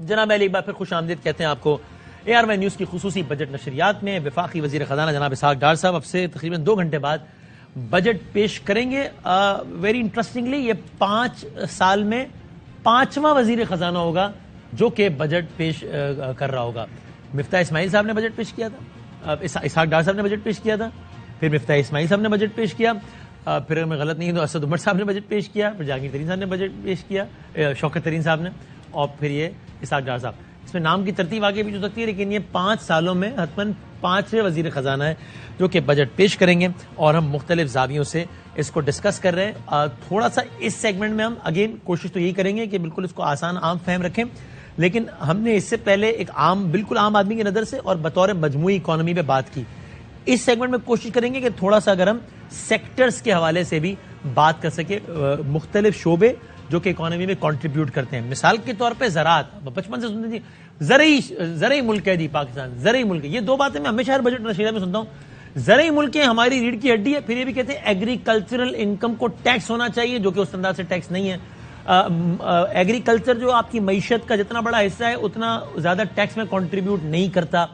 جناب علی ایک بار پھر خوش آمدید کہتے ہیں آپ کو ARY نیوز کی خصوصی بجٹ نشریات میں. وفاقی وزیر خزانہ جناب اسحاق ڈار صاحب اب سے تقریباً 2 گھنٹے بعد بجٹ پیش کریں گے. ویری انٹرسٹنگلی یہ 5 سال میں 5واں وزیر خزانہ ہوگا جو کہ بجٹ پیش کر رہا ہوگا. مفتاح اسماعیل صاحب نے بجٹ پیش کیا تھا, اسحاق ڈار صاحب نے بجٹ پیش کیا تھا, پھر مفتاح اسماعیل صاحب نے بجٹ پیش کیا, پھر اگر میں غلط نہیں تو اسد عمر صاحب نے بجٹ پیش کیا, پھر جہانگیر ترین صاحب نے بجٹ پیش کیا, شوکت ترین صاحب نے, اور پھر یہ اسحاق ڈار صاحب. اس میں نام کی ترتیب آگے بھی ہو سکتی ہے لیکن یہ 5 سالوں میں حتماً 5 وزیر خزانہ ہیں جو کہ بجٹ پیش کریں گے اور ہم مختلف زاویوں سے اس کو ڈسکس کر رہے ہیں. تھوڑا سا اس سیگمنٹ میں ہم اگین کوشش تو یہی کریں گے کہ بالکل اس کو آسان عام فہم رکھیں, لیکن ہم نے اس سے پہلے ایک بالکل عام آدمی کی نظر سے اور بطور مجموعی اکانومی پہ بات کی. اس سیگمنٹ میں کوشش کریں گے کہ تھوڑا سا اگر ہم سیکٹرز کے حوالے سے بھی بات کر سکے, مختلف شعبے جو کہ اکانومی میں کنٹریبیوٹ کرتے ہیں. مثال کے طور پہ زراعت, بچپن سے سنتے تھے زرعی ملک ہے جی پاکستان, زرعی ملک. یہ 2 باتیں میں ہمیشہ ہر بجٹ نشریات میں سنتا ہوں. زرعی ملک ہے, ہماری ریڑھ کی ہڈی ہے. پھر یہ بھی کہتے ہیں ایگریکلچرل انکم کو ٹیکس ہونا چاہیے جو کہ اس انداز سے ٹیکس نہیں ہے. ایگریکلچر جو آپ کی معیشت کا جتنا بڑا حصہ ہے اتنا زیادہ ٹیکس میں کنٹریبیوٹ نہیں کرتا.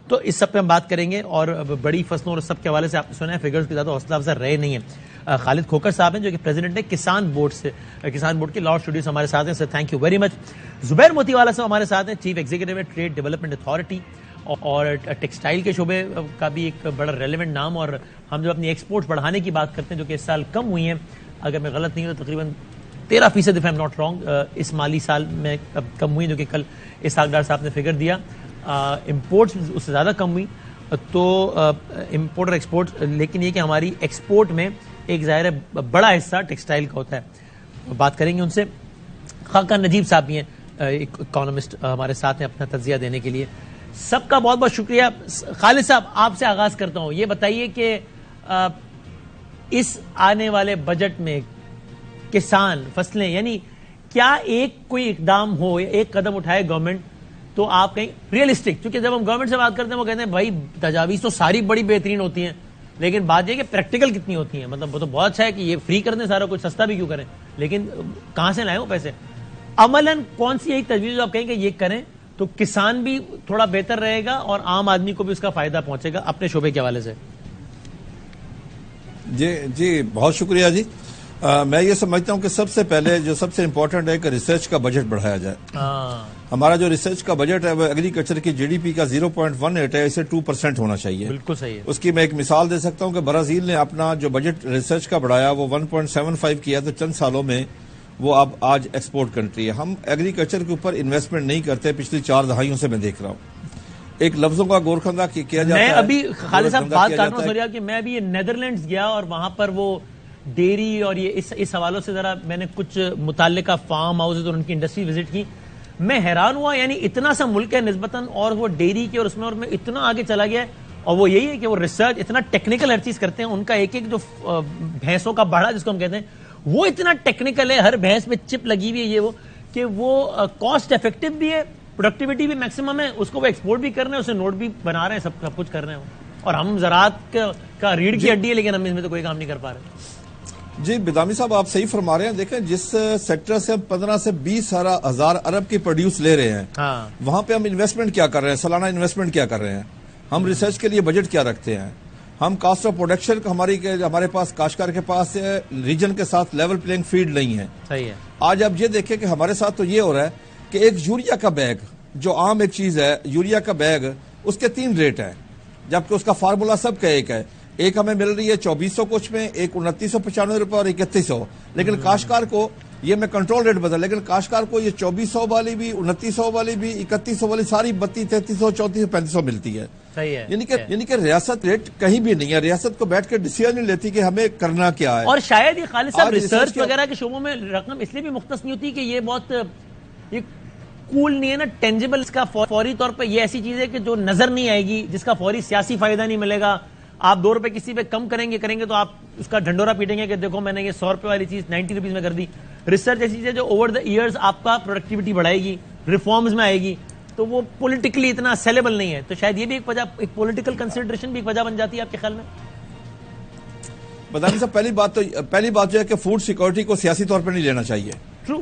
تو اس سب پہ ہم بات کریں گے اور بڑی فصلوں اور سب کے حوالے سے آپ نے سنا ہے فگرز کی زیادہ حوصلہ افزا رہے نہیں ہیں. خالد کھوکر صاحب ہیں جو کہ پریزیڈنٹ ہے کسان بورڈ سے, کسان بورڈ کے لاہور اسٹوڈیوز ہمارے ساتھ ہیں. Sir thank you very much. Zubair Motiwala صاحب ہمارے ساتھ ہیں, چیف ایگزیکٹو ہے ٹریڈ ڈیولپمنٹ اتھارٹی اور ٹیکسٹائل کے شعبے کا بھی ایک بڑا ریلیونٹ نام. اور ہم جو اپنی ایکسپورٹ بڑھانے کی بات کرتے ہیں جو کہ اس سال کم ہوئی ہیں, اگر میں غلط نہیں ہوں تو تقریباً 13% if I'm not wrong اس مالی سال میں کم ہوئی, جو کہ کل اسحاق ڈار صاحب نے فگر دیا. امپورٹس اس سے زیادہ کم ہوئی. تو امپورٹ اور ایکسپورٹ, لیکن یہ کہ ہماری ایکسپورٹ میں ایک ظاہر بڑا حصہ ٹیکسٹائل کا ہوتا ہے. بات کریں گے ان سے. خاقان نجیب صاحب بھی ہیں, ایک اکانومسٹ ہمارے ساتھ ہیں اپنا تجزیہ دینے کے لیے. سب کا بہت بہت شکریہ. خالد صاحب آپ سے آغاز کرتا ہوں, یہ بتائیے کہ اس آنے والے بجٹ میں کسان فصلیں یعنی کیا ایک کوئی اقدام ہو, ایک قدم اٹھائے گورنمنٹ تو آپ کہیں ریئلسٹک, کیونکہ جب ہم گورنمنٹ سے بات کرتے ہیں وہ کہتے ہیں بھائی تجاویز تو ساری بڑی بہترین ہوتی ہیں لیکن بات یہ کہ پریکٹیکل کتنی ہوتی ہیں. مطلب وہ تو بہت اچھا ہے کہ یہ فری کر دیں سارا کچھ, سستا بھی کیوں کریں, لیکن کہاں سے لائیں وہ پیسے. عملاً کون سی ایک تجویز آپ کہیں کہ یہ کریں تو کسان بھی تھوڑا بہتر رہے گا اور عام آدمی کو بھی اس کا فائدہ پہنچے گا اپنے شعبے کے حوالے سے. جی بہت شکریہ جی. میں یہ سمجھتا ہوں کہ سب سے پہلے جو سب سے امپورٹنٹ ہے کہ ریسرچ کا بجٹ بڑھایا جائے. ہمارا جو ریسرچ کا بجٹ ہے وہ ایگریکلچر کی GDP کا 0.18 ہے, اسے 2% ہونا چاہیے. بالکل صحیح ہے. اس کی میں ایک مثال دے سکتا ہوں کہ برازیل نے اپنا جو بجٹ ریسرچ کا بڑھایا وہ 1.75 کیا, تو چند سالوں میں وہ اب آج ایکسپورٹ کنٹری ہے. ہم ایگریکلچر کے اوپر انویسٹمنٹ نہیں کرتے, پچھلی 4 دہائیوں سے میں دیکھ رہا ہوں. ایک لفظوں کا گورکھندہ کیا جاتا ہے. میں ابھی خالد صاحب بات کر رہا ہوں کہ میں ابھی نیدرلینڈز گیا اور وہاں پر وہ ڈیری اور یہ اس حوالوں سے ذرا میں نے کچھ متعلقہ فارم ہاؤسز اور ان کی انڈسٹری وزٹ کی. میں حیران ہوا, یعنی اتنا سا ملک ہے نسبتاً اور وہ ڈیری کے اور اس میں اور میں اتنا آگے چلا گیا ہے. اور وہ یہی ہے کہ وہ ریسرچ اتنا ٹیکنیکل ہر چیز کرتے ہیں. ان کا ایک جو بھینسوں کا باڑا جس کو ہم کہتے ہیں وہ اتنا ٹیکنیکل ہے, ہر بھینس میں چپ لگی ہوئی ہے یہ کہ وہ کاسٹ افیکٹو بھی ہے, پروڈکٹیوٹی بھی میکسیمم ہے, اس کو وہ ایکسپورٹ بھی کر رہے ہیں, اسے نوٹ بھی بنا رہے ہیں, سب کچھ کر رہے ہیں. اور ہم زراعت کا ریڑھ کی ہڈی ہے لیکن ہم اس میں تو کوئی کام نہیں کر پا رہے. جی بدامی صاحب آپ صحیح فرما رہے ہیں. دیکھیں جس سیکٹر سے ہم 15 سے 20 ہزار ارب کی پروڈیوس لے رہے ہیں وہاں پہ ہم انویسٹمنٹ کیا کر رہے ہیں, سالانہ انویسٹمنٹ کیا کر رہے ہیں, ہم ریسرچ کے لیے بجٹ کیا رکھتے ہیں, ہم کاسٹ آف پروڈکشن ہمارے پاس کاشتکار کے پاس ریجن کے ساتھ لیول پلینگ فیلڈ نہیں ہے. صحیح ہے. آج آپ یہ دیکھیں کہ ہمارے ساتھ تو یہ ہو رہا ہے کہ ایک یوریا کا بیگ جو عام ایک چیز ہے, یوریا کا بیگ اس کے 3 ریٹ ہیں جبکہ اس کا فارمولا سب کا ایک ہے. ایک ہمیں مل رہی ہے 2400 کچھ میں, ایک 2995 روپے اور 3100. لیکن کاشتکار کو یہ میں کنٹرول ریٹ بدل, لیکن کاشتکار کو یہ 2400 والی بھی, 2900 والی بھی, 3100 والی ساری 3200 3300 3400 3500 ملتی ہے. صحیح ہے. یعنی کہ ریاست ریٹ کہیں بھی نہیں ہے. ریاست کو بیٹھ کے ڈیسیژن نہیں لیتی کہ ہمیں کرنا کیا ہے. اور شاید یہ خالد صاحب ریسرچ وغیرہ کے شعبوں میں رقم اس لیے بھی مختص نہیں ہوتی کہ یہ بہت کول نہیں ہے نا, ٹینجیبل. اس کا فوری طور پہ یہ ایسی چیز ہے کہ جو نظر نہیں آئے گی, جس کا فوری سیاسی فائدہ نہیں ملے گا. آپ 2 روپے کسی پہ کم کریں گے تو آپ اس کا ڈھنڈورا پیٹیں گے کہ دیکھو میں نے یہ 100 روپے والی چیز 90 روپیز میں کر دی. ریسرچ ایسی چیز ہے جو اوور دا ایئرز آپ کا پروڈکٹیوٹی بڑھائے گی, ریفارمز میں آئے گی, تو وہ پولیٹیکلی اتنا سیلیبل نہیں ہے. تو شاید یہ بھی ایک وجہ, ایک پولیٹیکل کنسیڈریشن بھی ایک وجہ بن جاتی ہے آپ کے خیال میں. بدانی صاحب پہلی بات جو ہے کہ فوڈ سیکورٹی کو سیاسی طور پر نہیں لینا چاہیے. True.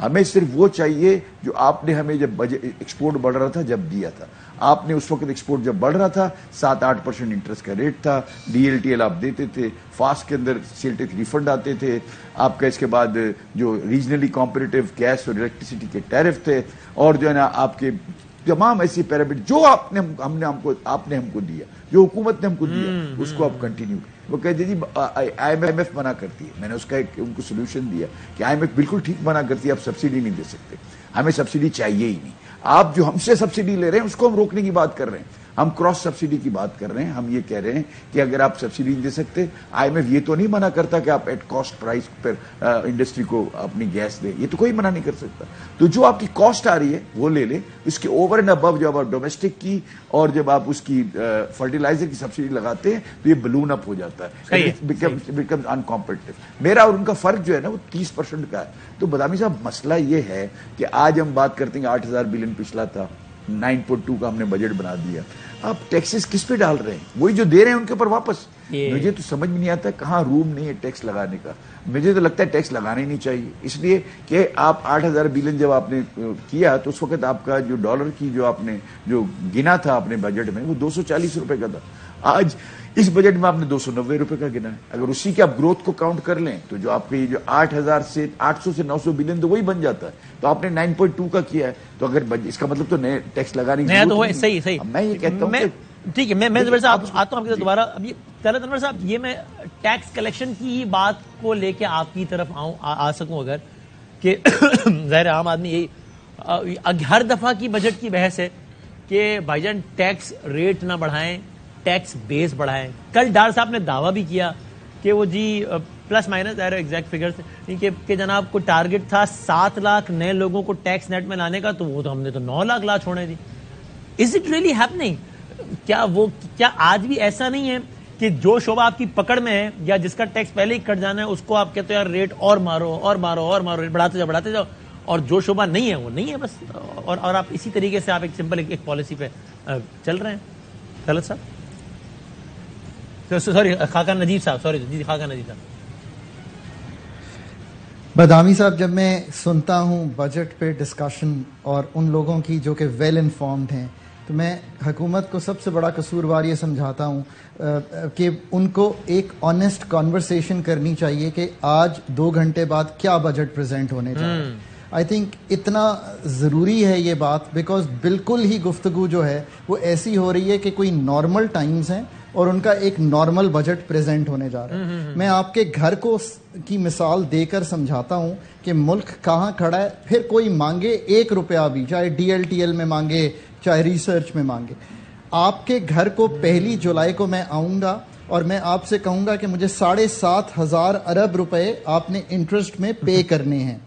ہمیں صرف وہ چاہیے جو آپ نے ہمیں جب ایکسپورٹ بڑھ رہا تھا جب دیا تھا. آپ نے اس وقت ایکسپورٹ جب بڑھ رہا تھا 7-8% انٹرسٹ کا ریٹ تھا, DLTL آپ دیتے تھے, فاسٹ کے اندر سیل ٹیکس ریفنڈ آتے تھے آپ کا, اس کے بعد جو ریجنلی کمپیٹیٹو گیس اور الیکٹریسٹی کے ٹیرف تھے, اور جو ہے نا آپ کے تمام ایسی پیرامیٹر جو آپ نے ہم کو دیا, جو حکومت نے ہم کو دیا, اس کو آپ کنٹینیو. وہ کہتے جی IMF منع کرتی ہے. میں نے اس کا ان کو سولوشن دیا کہ IMF بالکل ٹھیک منع کرتی ہے, آپ سبسڈی نہیں دے سکتے, ہمیں سبسڈی چاہیے ہی نہیں. آپ جو ہم سے سبسڈی لے رہے ہیں اس کو ہم روکنے کی بات کر رہے ہیں, ہم کراس سبسڈی کی بات کر رہے ہیں. ہم یہ کہہ رہے ہیں کہ اگر آپ سبسڈی نہیں دے سکتے, IMF یہ تو نہیں منع کرتا کہ آپ ایٹ کاسٹ پرائز پر انڈسٹری کو اپنی گیس دیں, یہ تو کوئی منع نہیں کر سکتا. تو جو آپ کی کاسٹ آ رہی ہے وہ لے لیں, اس کے اوور اینڈ ابو جب آپ ڈومیسٹک کی اور جب آپ اس کی فرٹیلائزر کی سبسڈی لگاتے ہیں تو یہ بلون اپ ہو جاتا ہے, بیکمز انکمپیٹیٹو. میرا اور ان کا فرق جو ہے نا وہ 30% کا ہے. تو بدامی صاحب مسئلہ یہ ہے کہ آج ہم بات کرتے ہیں 8,000 بلین پچھلا تھا, 9.2 کا ہم نے بجٹ بنا دیا. آپ ٹیکسز کس پہ ڈال رہے ہیں؟ وہی جو دے رہے ہیں ان کے اوپر واپس. مجھے تو سمجھ میں نہیں آتا کہاں روم نہیں ہے ٹیکس لگانے کا. مجھے تو لگتا ہے ٹیکس لگانا ہی نہیں چاہیے, اس لیے کہ آپ 8,000 بلین جب آپ نے کیا تو اس وقت آپ کا جو ڈالر کی جو آپ نے جو گنا تھا اپنے بجٹ میں وہ 240 روپے کا تھا. آج اس بجٹ میں آپ نے 290 روپے کا گنا ہے. اگر اسی کے آپ گروتھ کو کاؤنٹ کر لیں تو جو آپ کے جو 8,000 سے 800 سے 900 بلین تو وہی بن جاتا ہے. تو آپ نے 9.2 کا کیا ہے, تو اگر اس کا مطلب تو نئے ٹیکس لگانے کی ضرورت نہیں. صحیح. میں یہ کہتا ہوں ٹھیک ہے, میں زبر صاحب آتا ہوں آپ کے دوبارہ. اب یہ طلعت انور صاحب, یہ میں ٹیکس کلیکشن کی ہی بات کو لے کے آپ کی طرف آ سکوں اگر, کہ ظاہر عام آدمی یہی ہر دفعہ کی بجٹ کی بحث ہے کہ بھائی جان ٹیکس ریٹ نہ بڑھائیں, ٹیکس بیس بڑھائیں. کل ڈار صاحب نے دعویٰ بھی کیا کہ وہ جی پلس مائنس ایگزیکٹ فگرز کہ جناب کو ٹارگٹ تھا 7 لاکھ نئے لوگوں کو ٹیکس نیٹ میں لانے کا, تو وہ تو ہم نے تو 9 لاکھ لا چھوڑے تھی. Is it really happening? کیا آج بھی ایسا نہیں ہے کہ جو شعبہ آپ کی پکڑ میں ہے یا جس کا ٹیکس پہلے ہی کٹ جانا ہے اس کو آپ کہتے ہیں یار ریٹ اور مارو ریٹ بڑھاتے جاؤ, اور جو شعبہ نہیں ہے وہ نہیں ہے بس, اور آپ اسی طریقے سے آپ ایک سمپل ایک پالیسی پہ چل رہے ہیں؟ طلعت صاحب, سوری خاقان نجیب صاحب, خاقان نجیب صاحب. بدامی صاحب, جب میں سنتا ہوں بجٹ پہ ڈسکشن اور ان لوگوں کی جو کہ ویل انفارمڈ ہیں, تو میں حکومت کو سب سے بڑا قصوروار یہ سمجھاتا ہوں کہ ان کو ایک آنیسٹ کانورسیشن کرنی چاہیے کہ آج 2 گھنٹے بعد کیا بجٹ پریزنٹ ہونے جا رہا ہے. آئی تھنک اتنا ضروری ہے یہ بات, بیکاز بالکل ہی گفتگو جو ہے وہ ایسی ہو رہی ہے کہ کوئی نارمل ٹائمز ہیں اور ان کا ایک نارمل بجٹ پریزنٹ ہونے جا رہا ہے. میں آپ کے گھر کو کی مثال دے کر سمجھاتا ہوں کہ ملک کہاں کھڑا ہے. پھر کوئی مانگے 1 روپیہ بھی, چاہے DLTL میں مانگے چاہے ریسرچ میں مانگے, آپ کے گھر کو 1 جولائی کو میں آؤں گا اور میں آپ سے کہوں گا کہ مجھے 7,500 ارب روپے آپ نے انٹرسٹ میں پے کرنے ہیں.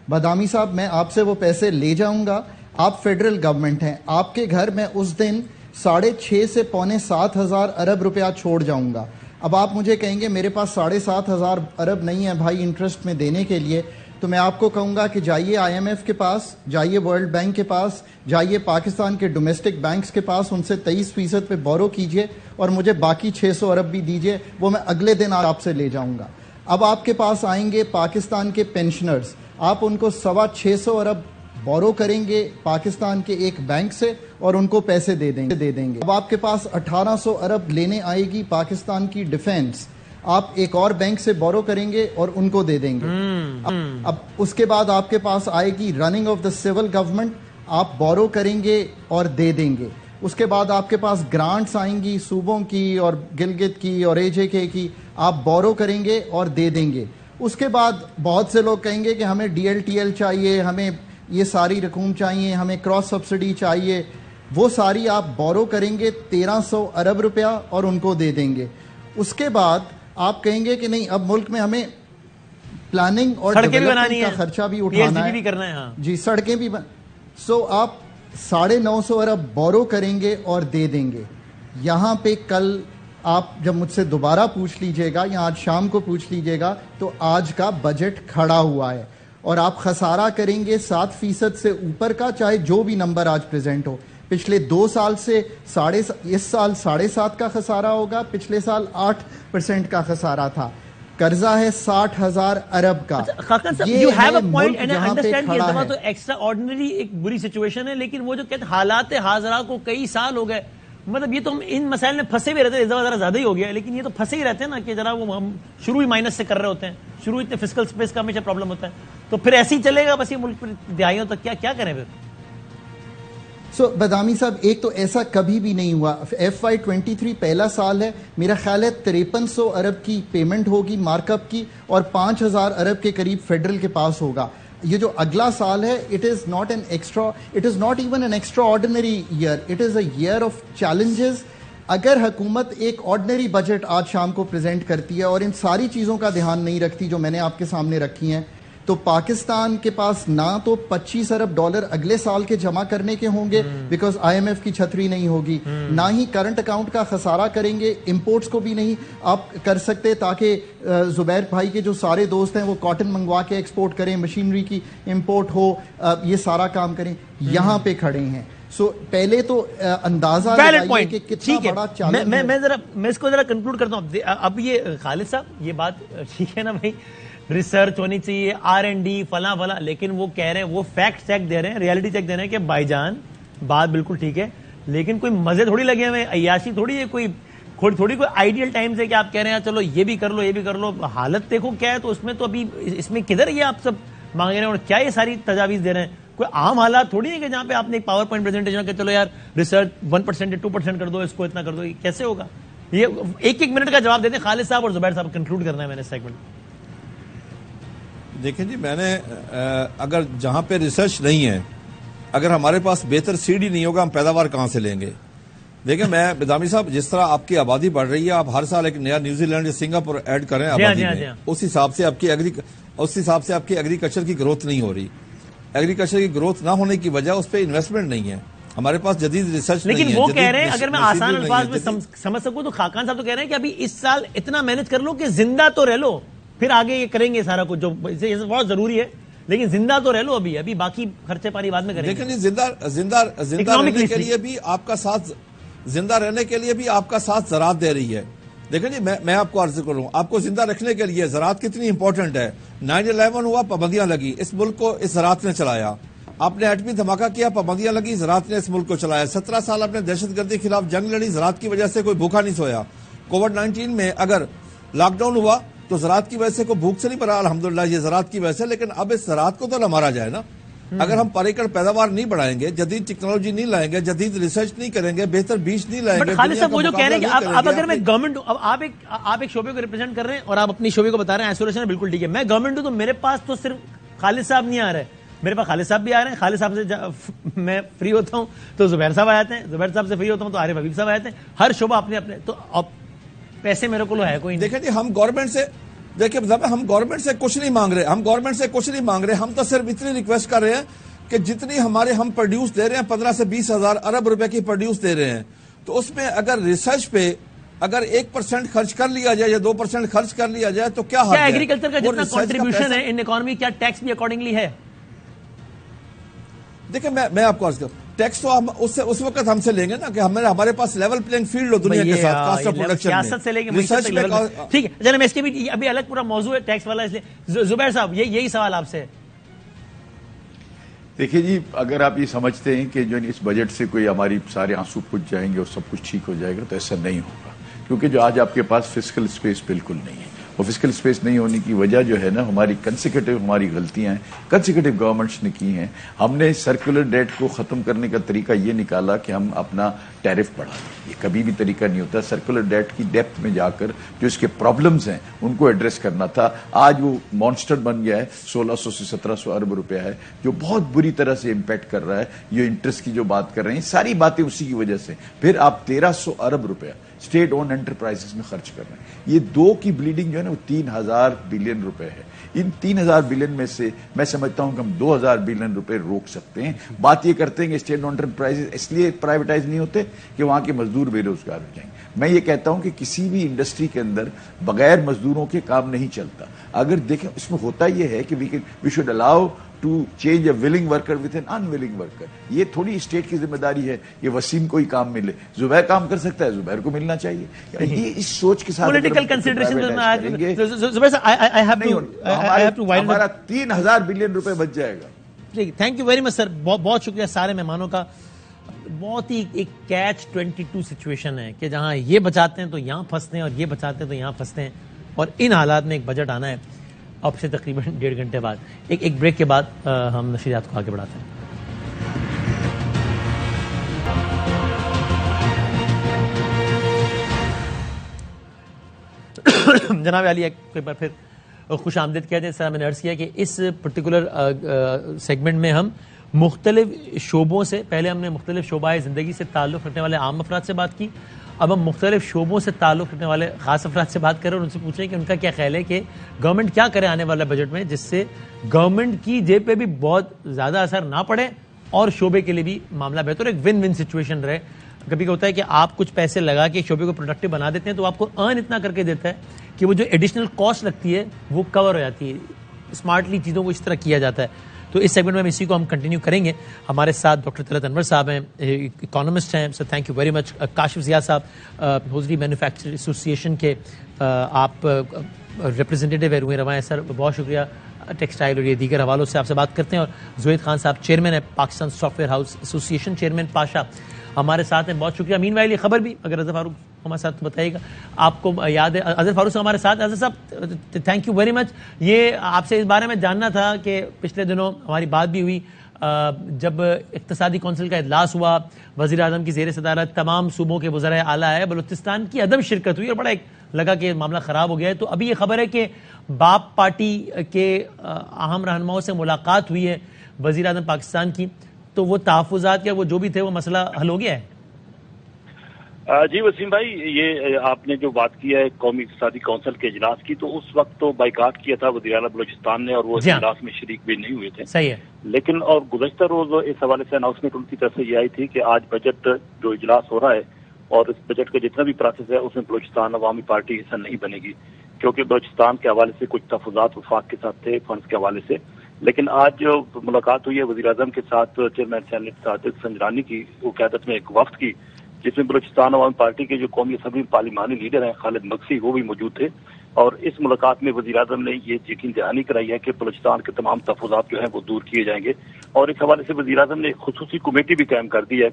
بدامی صاحب, میں آپ سے وہ پیسے لے جاؤں گا. آپ فیڈرل گورنمنٹ ہیں, آپ کے گھر میں اس دن 6.5 سے 7,500 ارب روپیہ چھوڑ جاؤں گا. اب آپ مجھے کہیں گے میرے پاس 7,500 ارب نہیں ہے بھائی انٹرسٹ میں دینے کے لیے, تو میں آپ کو کہوں گا کہ جائیے IMF کے پاس, جائیے ورلڈ بینک کے پاس, جائیے پاکستان کے ڈومیسٹک بینکس کے پاس, ان سے 23% پہ بورو کیجئے اور مجھے باقی 600 ارب بھی دیجئے, وہ میں اگلے دن آپ سے لے جاؤں گا. اب آپ کے پاس آئیں گے پاکستان کے پینشنرز, آپ ان کو 625 ارب بورو کریں گے پاکستان کے ایک بینک سے اور ان کو پیسے دے دیں گے. اب آپ کے پاس 1,800 ارب لینے آئے گی پاکستان کی ڈیفینس, آپ ایک اور بینک سے بورو کریں گے اور ان کو دے دیں گے. اب اس کے بعد آپ کے پاس آئے گی running of the civil government, آپ بورو کریں گے اور دے دیں گے. اس کے بعد آپ کے پاس گرانٹس آئیں گی صوبوں کی اور گلگت کی اور AJK کی, آپ بورو کریں گے اور دے دیں گے. اس کے بعد بہت سے لوگ کہیں گے کہ ہمیں DLTL چاہیے, ہمیں یہ ساری رقوم چاہیے, ہمیں کراس سبسڈی چاہیے. وہ ساری آپ بورو کریں گے 1,300 ارب روپیہ اور ان کو دے دیں گے. اس کے بعد آپ کہیں گے کہ نہیں اب ملک میں ہمیں پلاننگ اور ڈیولپمنٹ کا خرچہ بھی اٹھانا ہے, جی سڑکیں بھی سو آپ 950 ارب بورو کریں گے اور دے دیں گے. یہاں پہ کل آپ جب مجھ سے دوبارہ پوچھ لیجئے گا یا آج شام کو پوچھ لیجئے گا تو آج کا بجٹ کھڑا ہوا ہے اور آپ خسارہ کریں گے 7% سے اوپر کا, چاہے جو بھی نمبر آج پریزنٹ ہو. پچھلے 2 سال سے اس سال 7.5 کا خسارہ ہوگا, پچھلے سال 8% کا خسارہ تھا. قرضہ ہے 60,000 ارب کا. خاقان صاحب you have a point and I understand کہ اس دفعہ تو ایکسٹرا آرڈنری ایک بری سچویشن ہے, لیکن وہ جو کہتے ہیں حالات حاضرہ کو کئی سال ہو گئے, مطلب یہ تو ہم ان مسائل میں پھنسے بھی رہتے ہیں, اس دفعہ ذرا زیادہ ہی ہو گیا, لیکن یہ تو پھنسے ہی رہتے ہیں نا کہ ذرا وہ ہم شروع ہی مائنس سے کر رہے ہوتے ہیں, شروع اتنے فسکل سپیس کا ہمیشہ پرابلم ہوتا ہے, تو پھر ایسے ہی چلے گا بس یہ ملک پر دہائیوں تک, کیا کریں پھر؟ بدامی صاحب ایک تو ایسا کبھی بھی نہیں ہوا. FY23 پہلا سال ہے, میرا خیال ہے 5300 ارب کی پیمنٹ ہوگی مارک اپ کی, اور 5000 ارب کے قریب فیڈرل کے پاس ہوگا. یہ جو اگلا سال ہے it is not even an extraordinary year, it is a year of challenges. اگر حکومت ایک آرڈنری بجٹ آج شام کو پریزنٹ کرتی ہے اور ان ساری چیزوں کا دھیان نہیں رکھتی جو میں نے آپ کے سامنے رکھی ہیں, تو پاکستان کے پاس نہ تو 25 ارب ڈالر اگلے سال کے جمع کرنے کے ہوں گے بیکاز IMF کی چھتری نہیں ہوگی, نہ ہی کرنٹ اکاؤنٹ کا خسارہ کریں گے, امپورٹس کو بھی نہیں آپ کر سکتے تاکہ زبیر بھائی کے جو سارے دوست ہیں وہ کاٹن منگوا کے ایکسپورٹ کریں, مشینری کی امپورٹ ہو, یہ سارا کام کریں. یہاں پہ کھڑے ہیں. سو پہلے تو اندازہ لگائیے کہ کتنا بڑا چیلنج ہے. میں اس کو ذرا کنکلوڈ کرتا ہوں. اب یہ خالد صاحب یہ بات ٹھیک ہے نا بھائی, ریسرچ ہونی چاہیے, R&D فلاں فلاں, لیکن وہ کہہ رہے ہیں, وہ فیکٹ چیک دے رہے ہیں, ریالٹی چیک دے رہے ہیں کہ بھائی جان بات بالکل ٹھیک ہے, لیکن کوئی مزے تھوڑی لگے ہوئے, عیاشی تھوڑی ہے, کوئی تھوڑی کوئی آئیڈیل ٹائمز ہے کہ آپ کہہ رہے ہیں چلو یہ بھی کر لو یہ بھی کر لو. حالت دیکھو کیا ہے, تو اس میں تو ابھی اس میں کدھر یہ آپ سب مانگ رہے ہیں اور کیا یہ ساری تجاویز دے رہے ہیں. کوئی عام حالات تھوڑی ہے کہ جہاں پہ آپ نے ایک پاور پوائنٹ پریزنٹیشن کہ چلو یار ریسرچ 1% 2% کر دو, اس کو اتنا کر دو, یہ کیسے ہوگا؟ یہ ایک منٹ کا جواب دیتے ہیں خالد صاحب اور زبیر صاحب, کنکلوڈ کرنا ہے میں نے سیگمنٹ. دیکھیں جی, میں نے اگر جہاں پہ ریسرچ نہیں ہے, اگر ہمارے پاس بہتر سیڈ ہی نہیں ہوگا, ہم پیداوار کہاں سے لیں گے؟ دیکھیں میں بدامی صاحب, جس طرح آپ کی آبادی بڑھ رہی ہے, آپ ہر سال ایک نیا نیوزی لینڈ یا سنگاپور ایڈ کریں آبادی میں, اس حساب سے آپ کی ایگریکلچر کی گروتھ نہیں ہو رہی. ایگریکلچر کی گروتھ نہ ہونے کی وجہ اس پہ انویسٹمنٹ نہیں ہے, ہمارے پاس جدید ریسرچ نہیں ہے. لیکن وہ کہہ رہے ہیں, اگر میں آسان الفاظ میں سمجھ سکوں تو خاقان صاحب تو کہہ رہے ہیں کہ ابھی اس سال اتنا مینج کر لو کہ زندہ تو رہ لو, پھر آگے یہ کریں گے سارا کچھ جو بہت ضروری ہے, لیکن زندہ تو رہ لو, ابھی باقی خرچے پاری بعد میں کریں گے. لیکن زندہ رہنے کے لیے بھی آپ کا ساتھ, زندہ رہنے کے لیے بھی آپ کا ساتھ زراعت دے رہی ہے. دیکھیں جی, میں آپ کو عرض کروں, آپ کو زندہ رکھنے کے لیے زراعت کتنی امپورٹنٹ ہے. 9/11 ہوا, پابندیاں لگی, اس ملک کو اس زراعت نے چلایا. آپ نے ایٹمی دھماکہ کیا, پابندیاں لگی, زراعت نے اس ملک کو چلایا. 17 سال آپ نے دہشت گردی کے خلاف جنگ لڑی, زراعت کی وجہ سے کوئی بھوکا نہیں سویا. کووڈ-19 میں اگر لاک ڈاؤن ہوا تو زراعت کی وجہ سے کوئی بھوک سے نہیں پڑا, الحمدللہ یہ زراعت کی وجہ سے. لیکن اب اس زراعت کو تو نہ مارا جائے نا. اگر ہم پر ایکڑ پیداوار نہیں بڑھائیں گے, جدید ٹیکنالوجی نہیں لائیں گے, جدید ریسرچ نہیں کریں گے, بہتر بیج نہیں لائیں گے. خالد صاحب وہ جو کہہ رہے ہیں کہ اب اگر میں گورنمنٹ, اب آپ ایک شعبے کو ریپرزینٹ کر رہے ہیں اور آپ اپنی شعبے کو بتا رہے ہیں, ایسولیشن بالکل ٹھیک ہے, میں گورنمنٹ ہوں تو میرے پاس تو صرف خالد صاحب نہیں آ رہے, میرے پاس خالد صاحب بھی آ رہے ہیں. خالد صاحب سے میں فری ہوتا ہوں تو زبیر صاحب آ جاتے ہیں, زبیر صاحب سے فری ہوتا ہوں تو عارف حبیب صاحب آ جاتے ہیں. ہر شعبہ اپنے اپنے, تو اب پیسے میرے کو ہے کوئی. دیکھیں جی, ہم گورنمنٹ سے کچھ نہیں مانگ رہے, ہم تو صرف اتنی ریکویسٹ کر رہے ہیں کہ جتنی ہم پروڈیوس دے رہے ہیں, 15 سے 20 ہزار ارب روپے کی پروڈیوس دے رہے ہیں, تو اس میں اگر ریسرچ پہ اگر 1% خرچ کر لیا جائے یا 2% خرچ کر لیا جائے تو کیا حال ہے؟ ایگریکلچر کا جتنا کنٹریبیوشن ہے ان اکانومی, کیا ٹیکس بھی اکارڈنگلی ہے؟ دیکھیں میں آپ کو عرض کروں, ٹیکس تو ہم اس وقت ہم سے لیں گے نا کہ ہمارے پاس لیول پلینگ فیلڈ ہو دنیا کے ساتھ, کاسٹ آف پروڈکشن میں, سیاست سے لے کے معیشت تک. ٹھیک ہے جناب, اس کے بھی ابھی الگ پورا موضوع ہے ٹیکس والا, اس لیے زبیر صاحب یہی سوال آپ سے. دیکھیے جی, اگر آپ یہ سمجھتے ہیں کہ جو اس بجٹ سے کوئی ہماری سارے آنسو پھٹ جائیں گے اور سب کچھ ٹھیک ہو جائے گا, تو ایسا نہیں ہوگا. کیونکہ جو آج آپ کے پاس فسکل اسپیس بالکل نہیں ہے, اور فسکل اسپیس نہیں ہونے کی وجہ جو ہے نا, ہماری غلطیاں ہیں, کنسیکیٹو گورنمنٹس نے کی ہیں. ہم نے سرکولر ڈیٹ کو ختم کرنے کا طریقہ یہ نکالا کہ ہم اپنا ٹیرف بڑھا دیں. یہ کبھی بھی طریقہ نہیں ہوتا. سرکولر ڈیٹ کی ڈیپتھ میں جا کر جو اس کے پرابلمز ہیں ان کو ایڈریس کرنا تھا. آج وہ مانسٹر بن گیا ہے, 1600 سے 1700 ارب روپیہ ہے, جو بہت بری طرح سے امپیکٹ کر رہا ہے. یہ انٹرسٹ کی جو بات کر رہے ہیں, ساری باتیں اسی کی وجہ سے. پھر آپ 1300 ارب روپیہ اسٹیٹ اون انٹرپرائزز میں خرچ کر رہے ہیں. یہ دو کی بلیڈنگ جو ہے نا, وہ 3000 بلین روپے ہے. ان 3000 بلین میں سے میں سمجھتا ہوں کہ ہم 2000 بلین روپے روک سکتے ہیں. بات یہ کرتے ہیں کہ اسٹیٹ اون انٹرپرائزز اس لیے پرائیویٹائز نہیں ہوتے کہ وہاں کے مزدور بے روزگار ہو جائیں گے. میں یہ کہتا ہوں کہ کسی بھی انڈسٹری کے اندر بغیر مزدوروں کے کام نہیں چلتا. اگر دیکھیں اس میں ہوتا یہ ہے کہ we should allow to change a willing worker with an unwilling worker. یہ تھوڑی اسٹیٹ کی ذمہ داری ہے کہ وسیم کو ہی کام ملے. زبیر کام کر سکتا ہے, زبیر کو ملنا چاہیے. یہ اس سوچ کے ساتھ پولیٹیکل کنسیڈریشن ہمارا 3,000 بلین روپے بچ جائے گا. تھینک یو ویری مچ سر, بہت شکریہ سارے مہمانوں کا. بہت ہی ایک کیچ 22 سچویشن ہے کہ جہاں یہ بچاتے ہیں تو یہاں پھنستے ہیں اور یہ بچاتے ہیں تو یہاں پھنستے ہیں, اور ان حالات میں ایک بجٹ آنا ہے اب سے تقریباً 1.5 گھنٹے بعد. ایک بریک کے بعد ہم نشریات کو آگے بڑھاتے ہیں. جناب علی ایک بار پھر خوش آمدید کہتے ہیں. سر میں نے عرض کیا کہ اس پرٹیکولر سیگمنٹ میں ہم مختلف شعبوں سے, پہلے ہم نے مختلف شعبۂ زندگی سے تعلق رکھنے والے عام افراد سے بات کی, اب ہم مختلف شعبوں سے تعلق رکھنے والے خاص افراد سے بات کریں اور ان سے پوچھیں کہ ان کا کیا خیال ہے کہ گورنمنٹ کیا کرے آنے والا بجٹ میں, جس سے گورنمنٹ کی جیب پہ بھی بہت زیادہ اثر نہ پڑے اور شعبے کے لیے بھی معاملہ بہتر, ایک ون ون سچویشن رہے. کبھی ہوتا ہے کہ آپ کچھ پیسے لگا کے شعبے کو پروڈکٹیو بنا دیتے ہیں تو آپ کو ارن اتنا کر کے دیتا ہے کہ وہ جو ایڈیشنل کاسٹ لگتی ہے وہ کور ہو جاتی ہے. اسمارٹلی چیزوں کو اس طرح کیا جاتا ہے. تو اس سیگمنٹ میں اسی کو ہم کنٹینیو کریں گے. ہمارے ساتھ ڈاکٹر طلعت انور صاحب ہیں, اکانومسٹ ہیں. سر تھینک یو ویری مچ. کاشف ضیاء صاحب حوزری مینوفیکچر ایسوسی ایشن کے آپ ریپرزینٹیو ہوئے رواں ہیں. سر بہت شکریہ. ٹیکسٹائل اور یہ دیگر حوالوں سے آپ سے بات کرتے ہیں. اور زہید خان صاحب چیئرمین ہے پاکستان سافٹ ویئر ہاؤس ایسوسی ایشن, چیئرمین پاشا ہمارے ساتھ ہیں. بہت شکریہ. مین وائل یہ خبر بھی اگر اظہر فاروق ہمارے ساتھ بتائیے گا, آپ کو یاد ہے اظہر فاروق صاحب ہمارے ساتھ. اظہر صاحب تھینک یو ویری مچ. یہ آپ سے اس بارے میں جاننا تھا کہ پچھلے دنوں ہماری بات بھی ہوئی جب اقتصادی کونسل کا اجلاس ہوا, وزیر اعظم کی زیر صدارت تمام صوبوں کے وزرائے اعلیٰ آئے, بلوچستان کی عدم شرکت ہوئی اور بڑا ایک لگا کہ معاملہ خراب ہو گیا ہے. تو ابھی یہ خبر ہے کہ باپ پارٹی کے اہم رہنماؤں سے ملاقات ہوئی ہے وزیر اعظم پاکستان کی, تو وہ تحفظات یا وہ جو بھی تھے وہ مسئلہ حل ہو گیا ہے؟ جی وسیم بھائی, یہ آپ نے جو بات کی ہے قومی اقتصادی کونسل کے اجلاس کی, تو اس وقت تو بائیکاٹ کیا تھا وزیر اعلیٰ بلوچستان نے اور وہ اجلاس میں شریک بھی نہیں ہوئے تھے. صحیح ہے. لیکن اور گزشتہ روز اس حوالے سے اناؤنسمنٹ ان کی طرف سے یہ آئی تھی کہ آج بجٹ جو اجلاس ہو رہا ہے اور اس بجٹ کا جتنا بھی پروسیس ہے اس میں بلوچستان عوامی پارٹی حصہ نہیں بنے گی, کیونکہ بلوچستان کے حوالے سے کچھ تحفظات وفاق کے ساتھ تھے فنڈز کے حوالے سے. لیکن آج جو ملاقات ہوئی ہے وزیر اعظم کے ساتھ چیئرمین سینیٹ صادق سنجرانی کی قیادت میں ایک وفد کی, جس میں بلوچستان عوامی پارٹی کے جو قومی اسمبلی پارلیمانی لیڈر ہیں خالد مقصی وہ بھی موجود تھے. اور اس ملاقات میں وزیر اعظم نے یہ یقین دہانی کرائی ہے کہ بلوچستان کے تمام تحفظات جو ہیں وہ دور کیے جائیں گے. اور اس حوالے سے وزیر اعظم نے ایک خصوصی کمیٹی بھی قائم کر دی ہے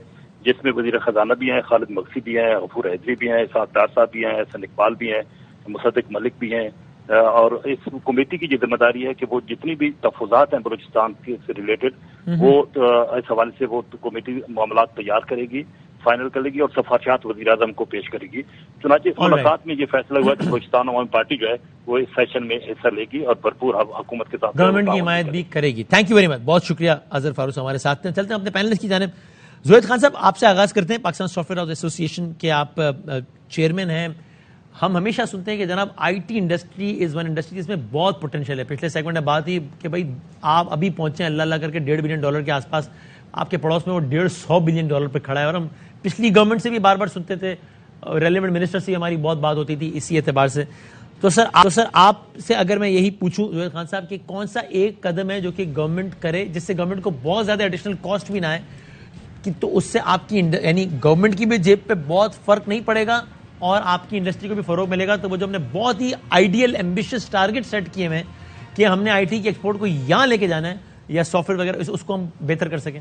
جس میں وزیر خزانہ بھی ہیں, خالد مقصی بھی ہیں, غفور حیدری بھی ہیں, اسحاق ڈار صاحب بھی ہیں, احسن اقبال بھی ہیں, مصدق ملک بھی ہیں. اور اس کمیٹی کی یہ ذمہ داری ہے کہ وہ جتنی بھی تحفظات ہیں بلوچستان سے ریلیٹڈ وہ اس حوالے سے وہ کمیٹی معاملات تیار کرے گی, فائنل کرے گی اور سفارشات وزیر اعظم کو پیش کرے گی. چنانچہ اس ملاقات میں یہ فیصلہ ہوا کہ بلوچستان عوامی پارٹی جو ہے وہ اس سیشن میں حصہ لے گی اور بھرپور حکومت کے ساتھ گورنمنٹ کی حمایت بھی کرے گی. تھینک یو ویری مچ. بہت شکریہ اظہر فاروق ہمارے ساتھ ہیں. چلتے ہیں اپنے پینلسٹ کی جانب. زہید خان صاحب آپ سے آغاز کرتے ہیں. پاکستان سافٹ ویئر ہاؤس ایسوسی ایشن کے آپ چیئرمین ہیں. ہم ہمیشہ سنتے ہیں کہ جناب I T industry is one industry جس میں بہت پوٹینشیل ہے. پچھلے سیگمنٹ میں بات ہوئی کہ بھائی آپ ابھی پہنچے ہیں اللہ اللہ کر کے $1.5 بلین کے آس پاس, آپ کے پڑوس میں وہ $150 بلین پہ کھڑا ہے. اور ہم پچھلی گورنمنٹ سے بھی بار بار سنتے تھے, ریلیونٹ منسٹر سے ہماری بہت بات ہوتی تھی اسی اعتبار سے. تو سر آپ سے اگر میں یہی پوچھوں زہید خان صاحب کہ کون سا ایک قدم ہے جو کہ گورنمنٹ کرے جس سے گورنمنٹ کو بہت زیادہ ایڈیشنل کاسٹ بھی نہ آئے, کہ تو اس سے آپ کی یعنی گورنمنٹ کی بھی جیب پہ بہت فرق نہیں پڑے گا اور آپ کی انڈسٹری کو بھی فروغ ملے گا. تو وہ جو ہم نے بہت ہی آئیڈیل ایمبیشس ٹارگٹ سیٹ کیے ہیں کہ ہم نے آئی ٹی کے ایکسپورٹ کو یہاں لے کے جانا ہے یا سافٹ ویئر وغیرہ, اس کو ہم بہتر کر سکیں.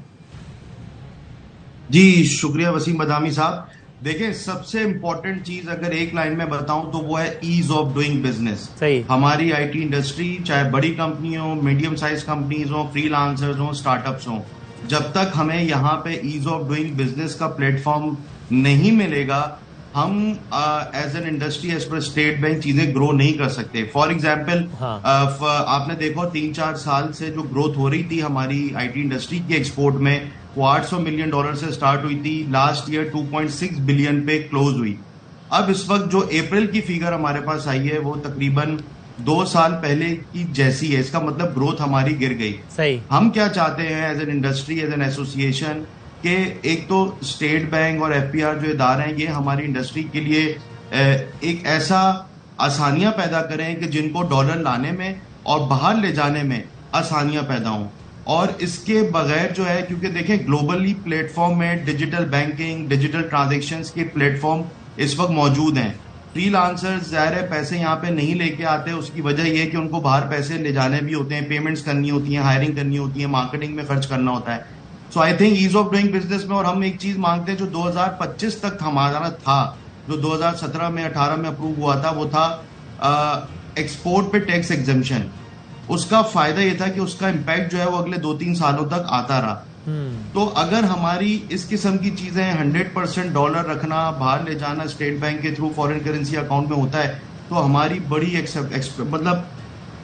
جی شکریہ وسیم بدامی صاحب. دیکھیں سب سے امپورٹنٹ چیز اگر ایک لائن میں بتاؤں تو وہ ہے ایز آف ڈوئنگ بزنس. ہماری آئی ٹی انڈسٹری چاہے بڑی کمپنی ہو, میڈیم سائز کمپنیز ہوں, فری لانسرز ہوں, اسٹارٹ اپس ہوں, جب تک ہمیں یہاں پہ ایز آف ڈوئنگ بزنس کا پلیٹ فارم نہیں ملے گا ہم as an industry as per state bank چیزیں گرو نہیں کر سکتے. فار ایگزامپل آپ نے دیکھو 3-4 سال سے جو گروتھ ہو رہی تھی ہماری آئی ٹی انڈسٹری کی ایکسپورٹ میں وہ $800 ملین سے سٹارٹ ہوئی تھی, لاسٹ ایئر 2.6 بلین پہ کلوز ہوئی. اب اس وقت جو اپریل کی فیگر ہمارے پاس آئی ہے وہ تقریباً 2 سال پہلے کی جیسی ہے. اس کا مطلب گروتھ ہماری گر گئی. صحیح. ہم کیا چاہتے ہیں as an industry, as an ایسوسی ایشن, کہ ایک تو اسٹیٹ بینک اور ایف پی آر جو ادارے ہیں یہ ہماری انڈسٹری کے لیے ایک ایسا آسانیاں پیدا کریں کہ جن کو ڈالر لانے میں اور باہر لے جانے میں آسانیاں پیدا ہوں. اور اس کے بغیر جو ہے کیونکہ دیکھیں گلوبلی پلیٹ فارم میں ڈیجیٹل بینکنگ ڈیجیٹل ٹرانزیکشنز کے پلیٹ فارم اس وقت موجود ہیں. فری لانسرز ظاہر ہے پیسے یہاں پہ نہیں لے کے آتے, اس کی وجہ یہ ہے کہ ان کو باہر پیسے لے جانے بھی ہوتے ہیں, پیمنٹس کرنی ہوتی ہیں, ہائرنگ کرنی ہوتی ہے, مارکیٹنگ میں خرچ کرنا ہوتا ہے. So I think ease of doing business میں, اور ہم ایک چیز مانگتے ہیں جو 2025 تک ہمارا تھا, جو 2017 میں 18 میں اپروو ہوا تھا, وہ تھا ایکسپورٹ پہ ٹیکس ایگزمپشن. اس کا فائدہ یہ تھا کہ اس کا امپیکٹ جو ہے وہ اگلے 2-3 سالوں تک آتا رہا. تو اگر ہماری اس قسم کی چیزیں 100% ڈالر رکھنا, باہر لے جانا اسٹیٹ بینک کے تھرو فورن کرنسی اکاؤنٹ میں ہوتا ہے, تو ہماری بڑی مطلب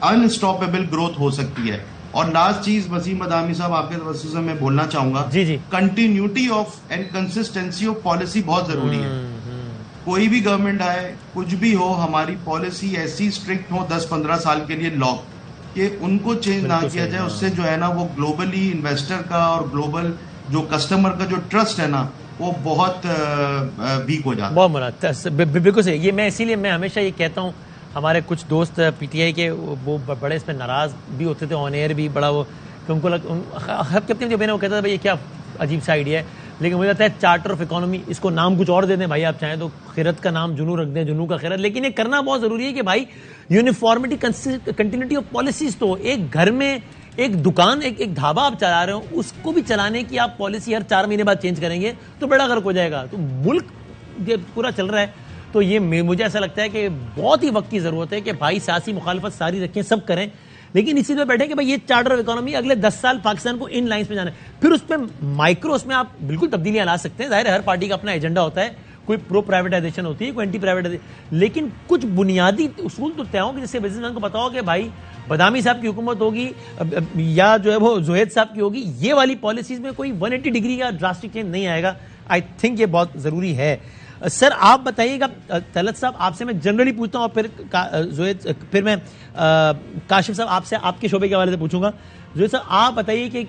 انسٹاپیبل گروتھ ہو سکتی ہے. اور لاسٹ چیز وسیم مدامی صاحب آپ کے توسط سے میں بولنا چاہوں گا, continuity of and consistency of policy بہت ضروری ہے. کوئی بھی گورنمنٹ آئے, کچھ بھی ہو, ہماری پالیسی ایسی اسٹرکٹ ہو 10-15 سال کے لیے لاک, کہ ان کو چینج نہ کیا جائے. اس سے جو ہے نا وہ گلوبلی انویسٹر کا اور گلوبل جو کسٹمر کا جو ٹرسٹ ہے نا وہ بہت ویک ہو جاتا ہے. بہت بالکل صحیح. یہ میں اسی لیے میں ہمیشہ یہ کہتا ہوں, ہمارے کچھ دوست پی ٹی آئی کے وہ بڑے اس پہ ناراض بھی ہوتے تھے, آن ایئر بھی بڑا وہ, کہ ان کو کیپٹن جو میں نے وہ کہتا تھا بھائی یہ کیا عجیب سا آئیڈیا ہے. لیکن مجھے لگتا ہے چارٹر آف اکانومی, اس کو نام کچھ اور دے دیں بھائی, آپ چاہیں تو خیرت کا نام جنو رکھ دیں, جنو کا خیرت, لیکن یہ کرنا بہت ضروری ہے کہ بھائی یونیفارمٹی کنٹینیوٹی آف پالیسیز. تو ایک گھر میں ایک دکان ایک ڈھابا آپ چلا رہے ہو, اس کو بھی چلانے کی آپ پالیسی ہر 4 مہینے بعد چینج کریں گے تو بڑا غرق ہو جائے گا. تو ملک یہ پورا چل رہا ہے, تو یہ مجھے ایسا لگتا ہے کہ بہت ہی وقت کی ضرورت ہے کہ بھائی سیاسی مخالفت ساری رکھیں, سب کریں, لیکن اسی پہ بیٹھے کہ بھائی یہ چارٹر آف اکانومی اگلے 10 سال پاکستان کو ان لائنز پہ جانا ہے. پھر اس پہ مائکرو اس میں آپ بالکل تبدیلیاں لا سکتے ہیں. ظاہر ہے ہر پارٹی کا اپنا ایجنڈا ہوتا ہے, کوئی پرو پرائیویٹائزیشن ہوتی ہے, کوئی اینٹی پرائیویٹائزیشن, لیکن کچھ بنیادی اصول تو طے ہوں کہ جس سے بزنس مین کو پتا ہو کہ بھائی بدامی صاحب کی حکومت ہوگی یا جو ہے وہ زہید صاحب کی ہوگی, یہ والی پالیسیز میں کوئی 180 ڈگری کا ڈراسٹک چینج نہیں آئے گا. آئی تھنک یہ بہت ضروری ہے. سر آپ بتائیے گا, طلعت صاحب آپ سے میں جنرلی پوچھتا ہوں, اور پھر زہید, پھر میں کاشف صاحب آپ سے آپ کے شعبے کے حوالے سے پوچھوں گا. زہید صاحب آپ بتائیے کہ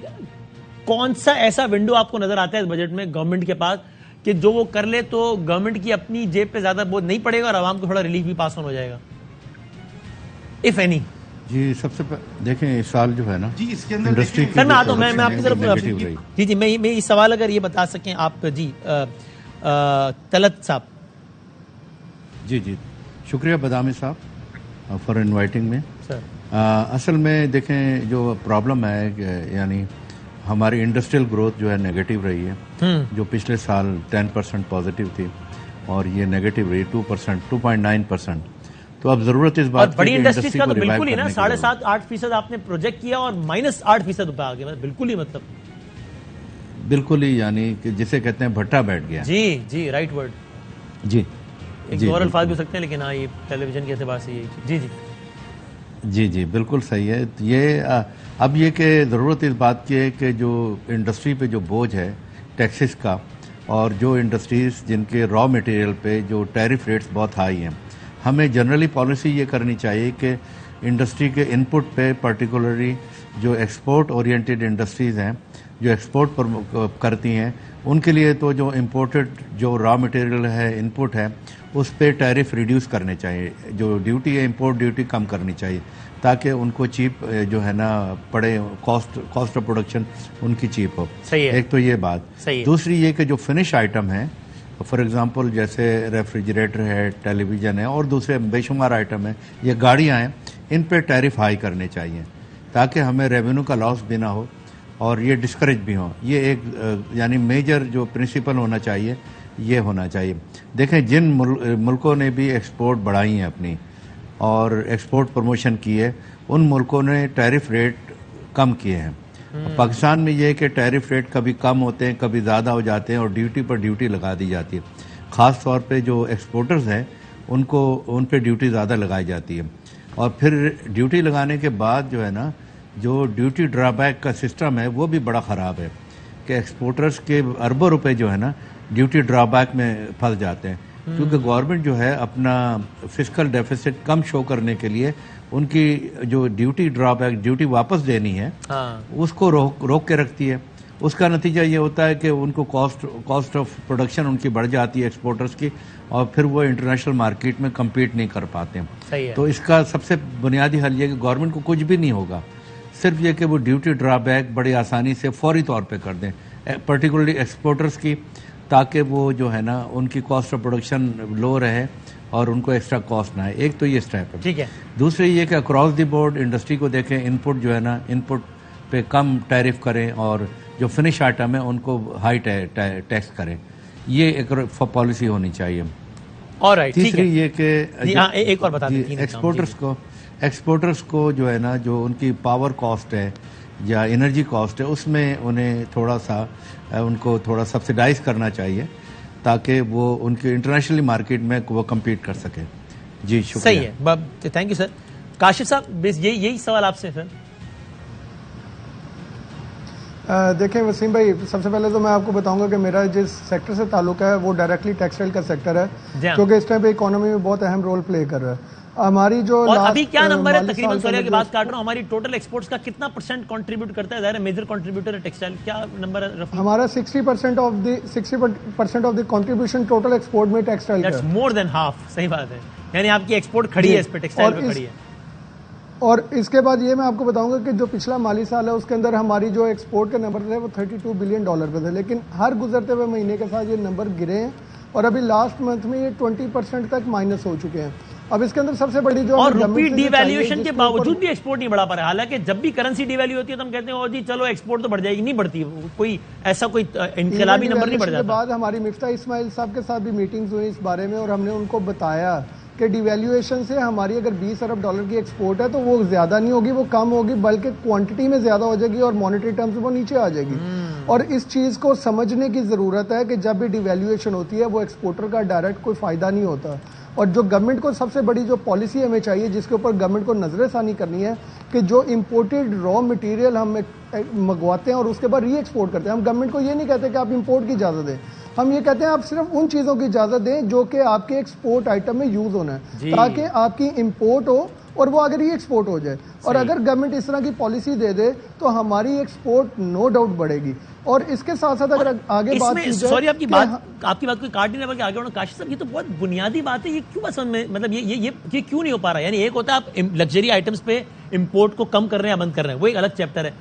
کون سا ایسا ونڈو آپ کو نظر آتا ہے اس بجٹ میں گورنمنٹ کے پاس کہ جو وہ کر لے تو گورنمنٹ کی اپنی جیب پہ زیادہ بوجھ نہیں پڑے گا اور عوام کو تھوڑا ریلیف بھی پاس آن ہو جائے گا, اف اینی؟ جی سب سے دیکھیں اس سال جو ہے نا جی اس کے اندر انڈسٹری سر میں آتا ہوں, میں آپ کی طرف جی میں یہ سوال اگر یہ بتا سکیں آپ. جی طلعت صاحب. جی شکریہ بدامی صاحب فار انوائٹنگ میں. اصل میں دیکھیں جو پرابلم ہے یعنی ہماری انڈسٹریل گروتھ جو ہے نیگیٹو رہی ہے, جو پچھلے سال 10% پازیٹیو تھی اور یہ نیگیٹو رہی 2%, 2.9%. تو اب ضرورت اس بات بڑی انڈسٹریز کا تو بالکل ہی نا 7.5-8% آپ نے پروجیکٹ کیا اور -8% پہ آ گیا, بالکل ہی مطلب بالکل ہی یعنی کہ جسے کہتے ہیں بھٹا بیٹھ گیا. جی رائٹ ورڈ. جی ایک اور الفاظ بھی ہو سکتے ہیں لیکن ہاں یہ ٹیلی ویژن کے اعتبار سے یہ جی بالکل صحیح ہے. یہ اب یہ کہ ضرورت اس بات کی ہے کہ جو انڈسٹری پہ جو بوجھ ہے ٹیکسز کا, اور جو انڈسٹریز جن کے را مٹیریل پہ جو ٹیرف ریٹس بہت ہائی ہیں, ہمیں جنرلی پالیسی یہ کرنی چاہیے کہ انڈسٹری کے ان پٹ پہ پرٹیکولرلی جو ایکسپورٹ اورینٹیڈ انڈسٹریز ہیں جو ایکسپورٹ پر کرتی ہیں, ان کے لیے تو جو امپورٹڈ جو را مٹیریل ہے ان پٹ ہے اس پہ ٹیرف ریڈیوس کرنے چاہیے, جو ڈیوٹی ہے امپورٹ ڈیوٹی کم کرنی چاہیے تاکہ ان کو چیپ جو ہے نا پڑے, کاسٹ آف پروڈکشن ان کی چیپ ہو. ایک تو یہ بات. دوسری یہ کہ جو فنش آئٹم ہیں فار ایگزامپل جیسے ریفریجریٹر ہے, ٹیلی ویژن ہے اور دوسرے بے شمار آئٹم ہیں, یہ گاڑیاں ہیں, ان پہ ٹیرف ہائی کرنے چاہیے تاکہ ہمیں ریونیو کا لاس بھی نہ ہو اور یہ ڈسکریج بھی ہوں. یہ ایک یعنی میجر جو پرنسپل ہونا چاہیے یہ ہونا چاہیے. دیکھیں جن ملکوں نے بھی ایکسپورٹ بڑھائی ہیں اپنی اور ایکسپورٹ پروموشن کی ہے, ان ملکوں نے ٹیرف ریٹ کم کیے ہیں. پاکستان میں یہ ہے کہ ٹیرف ریٹ کبھی کم ہوتے ہیں کبھی زیادہ ہو جاتے ہیں اور ڈیوٹی پر ڈیوٹی لگا دی جاتی ہے. خاص طور پہ جو ایکسپورٹرز ہیں ان پہ ڈیوٹی زیادہ لگائی جاتی ہے, اور پھر ڈیوٹی لگانے کے بعد جو ہے نا جو ڈیوٹی ڈرا بیک کا سسٹم ہے وہ بھی بڑا خراب ہے کہ ایکسپورٹرز کے اربوں روپے جو ہے نا ڈیوٹی ڈرا بیک میں پھنس جاتے ہیں, کیونکہ گورنمنٹ جو ہے اپنا فسکل ڈیفیسٹ کم شو کرنے کے لیے ان کی جو ڈیوٹی ڈرا بیک ڈیوٹی واپس دینی ہے اس کو روک کے رکھتی ہے, اس کا نتیجہ یہ ہوتا ہے کہ ان کو کاسٹ آف پروڈکشن ان کی بڑھ جاتی ہے ایکسپورٹرز کی, اور پھر وہ انٹرنیشنل مارکیٹ میں کمپیٹ نہیں کر پاتے ہیں. تو اس کا سب سے بنیادی حل یہ کہ گورنمنٹ کو کچھ بھی نہیں ہوگا, صرف یہ کہ وہ ڈیوٹی ڈرا بیک بڑی آسانی سے فوری طور پہ کر دیں پرٹیکولرلی ایکسپورٹرز کی, تاکہ وہ جو ہے نا ان کی کاسٹ آف پروڈکشن لو رہے اور ان کو ایکسٹرا کاسٹ نہ آئے. ایک تو یہ اسٹیپ ہے. ٹھیک ہے. دوسری یہ کہ اکراس دی بورڈ انڈسٹری کو دیکھیں, ان پٹ جو ہے نا ان پٹ پہ کم ٹیرف کریں اور جو فنش آئٹم ہے ان کو ہائی ٹیکس کریں. یہ ایک پالیسی ہونی چاہیے. تیسری یہ کہ ایک اور بتا دیں ایکسپورٹرز کو جو ہے نا جو ان کی پاور کاسٹ ہے یا انرجی کاسٹ ہے اس میں انہیں ان کو تھوڑا سبسیڈائز کرنا چاہیے تاکہ وہ ان کی انٹرنیشنل مارکیٹ میں وہ کمپیٹ کر سکے. جی شکریہ. صحیح ہے, تھینک یو سر. کاشف صاحب یہی سوال آپ سے. سر دیکھیں وسیم بھائی, سب سے پہلے تو میں آپ کو بتاؤں گا کہ میرا جس سیکٹر سے تعلق ہے وہ ڈائریکٹلی ٹیکسٹائل کا سیکٹر ہے, کیونکہ اس ٹائم پہ اکانومی میں بہت اہم رول پلے کر رہا ہے. ہماری جو اور ابھی کیا نمبر ہے تقریباً, سوری کی بات کاٹ رہا ہوں, ہماری ٹوٹل ایکسپورٹس کا کتنا پرسنٹ کنٹریبیوٹ کرتا ہے؟ ظاہر ہے میجر کنٹریبیوٹر ہے ٹیکسٹائل, کیا نمبر ہے ہمارا؟ 60% of the contribution total export میں ٹیکسٹائل کا ہے. That's more than half. صحیح بات ہے, یعنی آپ کی ایکسپورٹ کھڑی ہے اس پہ, ٹیکسٹائل پہ کھڑی ہے. اور اس کے بعد یہ میں آپ کو بتاؤں گا کہ جو پچھلا مالی سال ہے اس کے اندر ہماری جو ایکسپورٹ کے نمبر تھے وہ $32 بلین پہ تھے, لیکن ہر گزرتے ہوئے مہینے کے ساتھ یہ نمبر گرے ہیں اور ابھی لاسٹ منتھ میں یہ 20% تک مائنس ہو چکے ہیں. اب اس کے اندر سب سے بڑی جو اور روپی ڈی ویلیویشن کے باوجود بھی ایکسپورٹ نہیں بڑھا پا رہا. حالانکہ جب بھی کرنسی ڈی ویلیو ہوتی ہے تو ہم کہتے ہیں جی چلو ایکسپورٹ تو بڑھ جائے گی, نہیں بڑھتی. کوئی ایسا کوئی انقلابی نمبر نہیں بڑھ جاتا. اس کے بعد ہماری مفتاح اسماعیل صاحب کے ساتھ بھی میٹنگز ہوئی اس بارے میں, اور ہم نے ان کو بتایا کہ ڈی ویلیویشن سے ہماری اگر $20 ارب کی ایکسپورٹ ہے تو وہ زیادہ نہیں ہوگی, وہ کم ہوگی, بلکہ کوانٹٹی میں زیادہ ہو جائے گی اور مانیٹری ٹرمز وہ نیچے آ جائے گی. اور اس چیز کو سمجھنے کی ضرورت ہے کہ جب بھی ڈی ویلیویشن ہوتی ہے وہ ایکسپورٹر کا ڈائریکٹ کوئی فائدہ نہیں ہوتا. اور جو گورنمنٹ کو سب سے بڑی جو پالیسی ہمیں چاہیے جس کے اوپر گورنمنٹ کو نظر ثانی کرنی ہے کہ جو امپورٹڈ را مٹیریل ہم منگواتے ہیں اور اس کے بعد ری ایکسپورٹ کرتے ہیں, ہم گورنمنٹ کو یہ نہیں کہتے کہ آپ امپورٹ کی اجازت دیں, ہم یہ کہتے ہیں آپ صرف ان چیزوں کی اجازت دیں جو کہ آپ کے ایکسپورٹ آئٹم میں یوز ہونا ہے, تاکہ آپ کی امپورٹ ہو اور وہ اگر ری ایکسپورٹ ہو جائے. اور اگر گورنمنٹ اس طرح کی پالیسی دے دے تو ہماری ایکسپورٹ نو ڈاؤٹ بڑھے گی. اور اس کے ساتھ ساتھ اگر آگے بات کی جائے, سوری آپ کی بات کوئی کاٹ نہیں بلکہ آگے بڑھنا. کاشف صاحب یہ تو بہت بنیادی بات ہے, یہ کیوں بس مطلب یہ کیوں نہیں ہو پا رہا؟ یعنی ایک ہوتا ہے آپ لگژری آئٹمس پہ امپورٹ کو کم کر رہے ہیں یا بند کر رہے ہیں, وہ ایک الگ چیپٹر ہے.